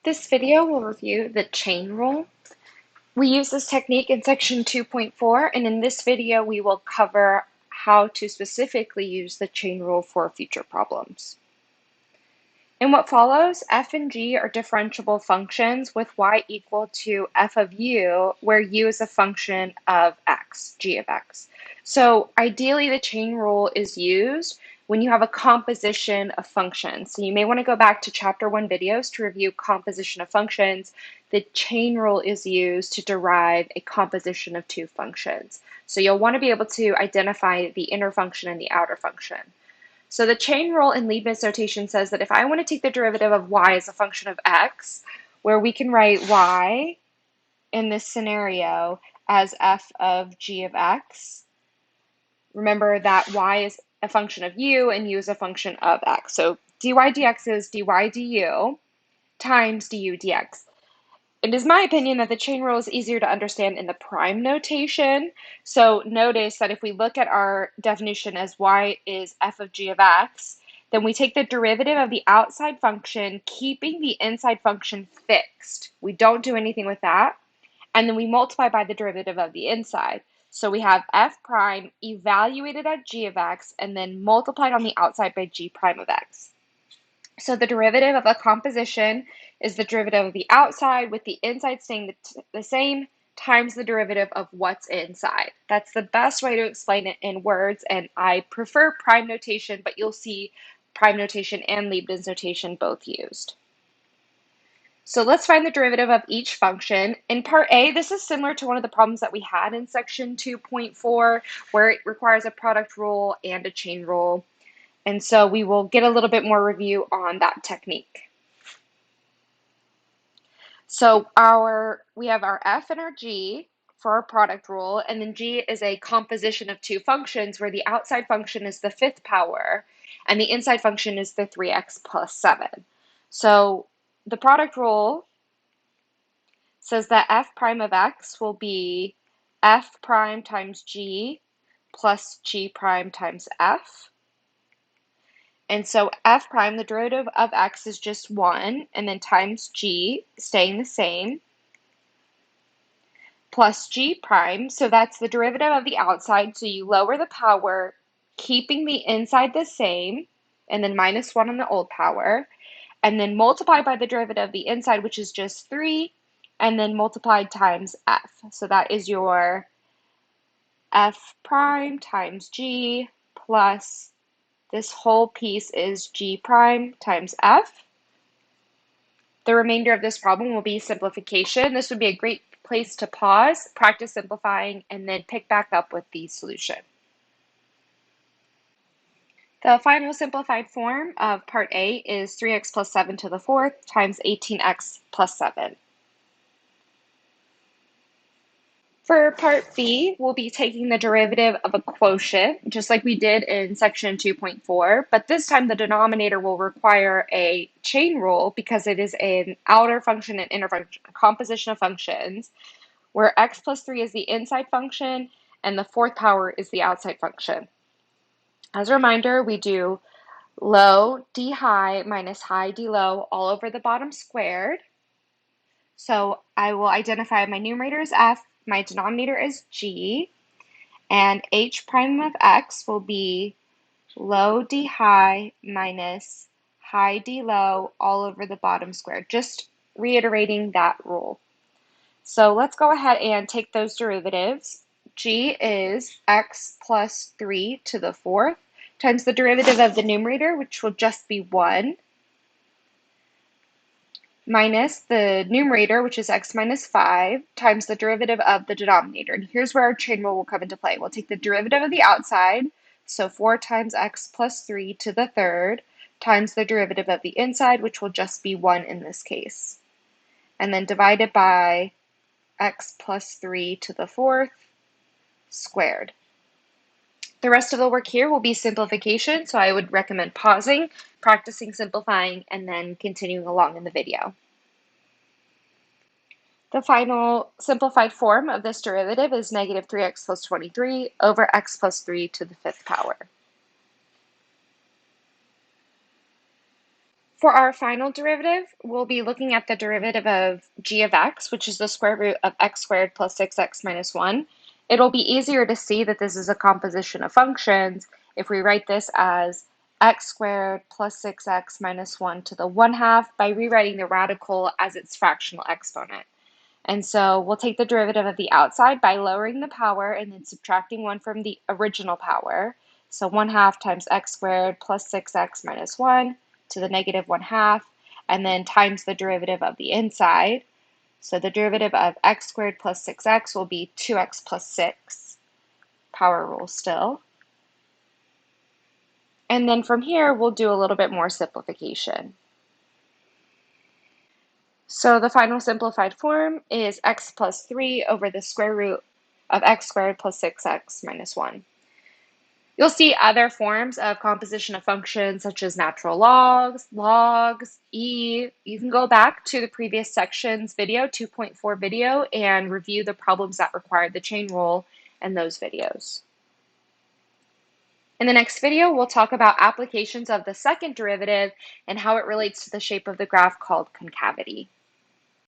This video will review the chain rule. We use this technique in section 2.4, and in this video we will cover how to specifically use the chain rule for future problems. In what follows, f and g are differentiable functions with y equal to f of u, where u is a function of x, g of x. So ideally the chain rule is used when you have a composition of functions. So you may want to go back to chapter 1 videos to review composition of functions. The chain rule is used to derive a composition of two functions. So you'll want to be able to identify the inner function and the outer function. So the chain rule in Leibniz notation says that if I want to take the derivative of y as a function of x, where we can write y in this scenario as f of g of x, remember that y is a function of u and u is a function of x. So dy dx is dy du times du dx. It is my opinion that the chain rule is easier to understand in the prime notation. So notice that if we look at our definition as y is f of g of x, then we take the derivative of the outside function, keeping the inside function fixed. We don't do anything with that. And then we multiply by the derivative of the inside. So we have f prime evaluated at g of x and then multiplied on the outside by g prime of x. So the derivative of a composition is the derivative of the outside with the inside staying the same times the derivative of what's inside. That's the best way to explain it in words, and I prefer prime notation, but you'll see prime notation and Leibniz notation both used. So let's find the derivative of each function. In part A, this is similar to one of the problems that we had in section 2.4, where it requires a product rule and a chain rule. And so we will get a little bit more review on that technique. So we have our f and our g for our product rule, and then g is a composition of two functions where the outside function is the fifth power and the inside function is the 3x plus 7. So the product rule says that f prime of x will be f prime times g plus g prime times f. And so f prime, the derivative of x is just 1, and then times g, staying the same, plus g prime, so that's the derivative of the outside, so you lower the power, keeping the inside the same, and then minus 1 on the old power, and then multiply by the derivative of the inside, which is just 3, and then multiplied times f. So that is your f prime times g plus this whole piece is g prime times f. The remainder of this problem will be simplification. This would be a great place to pause, practice simplifying, and then pick back up with the solution. The final simplified form of part A is 3x plus 7 to the fourth times 18x plus 7. For part B, we'll be taking the derivative of a quotient, just like we did in section 2.4, but this time the denominator will require a chain rule because it is an outer function and inner function, composition of functions, where x plus 3 is the inside function and the fourth power is the outside function. As a reminder, we do low d high minus high d low all over the bottom squared. So I will identify my numerator as f, my denominator is g, and h prime of x will be low d high minus high d low all over the bottom squared, just reiterating that rule. So let's go ahead and take those derivatives. G is x plus 3 to the fourth times the derivative of the numerator, which will just be 1, minus the numerator, which is x minus 5, times the derivative of the denominator. And here's where our chain rule will come into play. We'll take the derivative of the outside, so 4 times x plus 3 to the third, times the derivative of the inside, which will just be 1 in this case. And then divide it by x plus 3 to the fourth squared. The rest of the work here will be simplification, so I would recommend pausing, practicing simplifying, and then continuing along in the video. The final simplified form of this derivative is negative 3x plus 23 over x plus 3 to the fifth power. For our final derivative, we'll be looking at the derivative of g of x, which is the square root of x squared plus 6x minus 1. It'll be easier to see that this is a composition of functions if we write this as x squared plus 6x minus 1 to the 1/2 by rewriting the radical as its fractional exponent. And so we'll take the derivative of the outside by lowering the power and then subtracting 1 from the original power. So 1/2 times x squared plus 6x minus 1 to the negative 1/2, and then times the derivative of the inside. So the derivative of x squared plus 6x will be 2x plus 6, power rule still. And then from here, we'll do a little bit more simplification. So the final simplified form is x plus 3 over the square root of x squared plus 6x minus 1. You'll see other forms of composition of functions such as natural logs, you can go back to the previous section's video, 2.4 video, and review the problems that required the chain rule in those videos. In the next video, we'll talk about applications of the second derivative and how it relates to the shape of the graph called concavity.